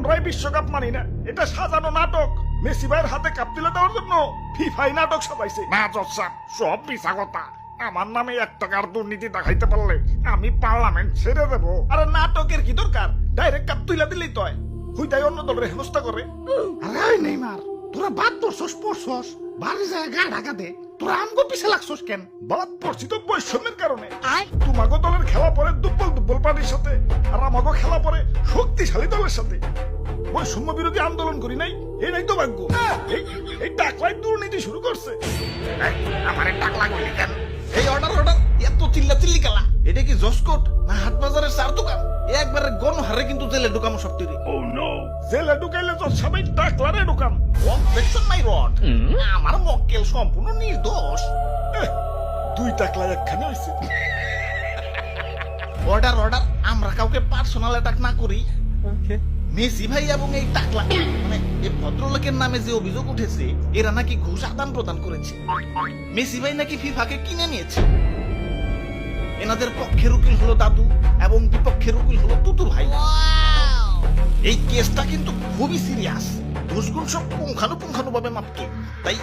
আমরাই বিশ্বকাপ মানি না, এটা সাজানো নাটক। মেসি ভাইয়ের হাতে কাপ তুলে দেওয়ার জন্য ফিফাই নাটক সাজাইছে। না জসাব, সব মিছা কথা। আমার নামে 1 টাকার দুর্নীতি দেখাইতে পারলে আমি পার্লামেন্ট ছেড়ে দেবো। আরে নাটকের কি দরকার, ডাইরেক্ট কাপ তুলে দিলেই তো হয়। হুইতাই অন্য দলের হেনস্থা করে। আরে নেইমার, তোরা বাদ পড়ছস পড়ছস, বাড়ি যায় গা ঢাকা দে। তোরা আমগো পিছে লাগছস কেন? বাদ পড়ছি তো বৈষম্যের কারণে। তোমাগো দলের খেলা পরে দুর্বল দুর্বল পার্টির সাথে, আর আমাগো খেলা পরে শক্তিশালী দলের সাথে। বৈষম্য বিরোধী আন্দোলন করি নাই, এই নাই তো ভাগ্য। এই টাকলাই দুর্নীতি শুরু করছে। আমার টাকলা কইলি কেন? এই অর্ডার অর্ডার, এত চিল্লা চিল্লি কালা। এটা কি জসকোট না হাট বাজারের চার দোকান? একবারে গণহারে কিন্তু জেলে ঢুকামো সব তৈরি। জেলে ঢুকাইলে তো সবাই টাকলারে ঢুকাম। অবজেকশন মাই রড, আমার মক্কেল সম্পূর্ণ নির্দোষ। 2 টাকলা একখানে হয়েছে। অর্ডার অর্ডার, আমরা কাউকে পার্সোনাল অ্যাটাক না করি। মেসি ভাই এবং এই টাকলা মানে এই ভদ্রলোকের নামে যে অভিযোগ উঠেছে, এরা নাকি ঘুষ আদান প্রদান করেছে। মেসি ভাই নাকি ফিফাকে কিনে নিয়েছে। এনাদের পক্ষের উকিল হলো দাদু এবং বিপক্ষের উকিল হলো তুতু ভাই। এই কেসটা কিন্তু খুবই সিরিয়াস। ঘুষগুণ সব পুঙ্খানু ভাবে মাপতো। তাই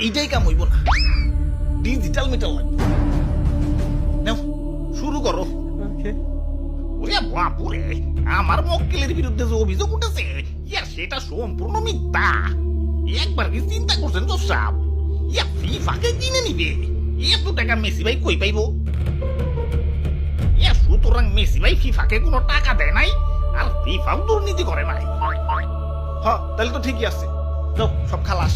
এইটাই কাম হইব না, ডিজিটাল মিটার লাগবে। নাও শুরু করো। ওরে বাপুরে, আমার মক্কেলের বিরুদ্ধে যে অভিযোগ উঠেছে, ইয়া সেটা সম্পূর্ণ মিথ্যা। একবার কি চিন্তা করছেন তো সাহেব, ইয়া ফিফাকে কিনে নিবে? এত টাকা মেসি ভাই কই পাইব? ইয়া সুতরাং মেসি ভাই ফিফাকে কোনো টাকা দেয় নাই, আর ফিফাও দুর্নীতি করে নাই। হ্যাঁ, তাহলে তো ঠিকই আছে। যাও, সব খালাস।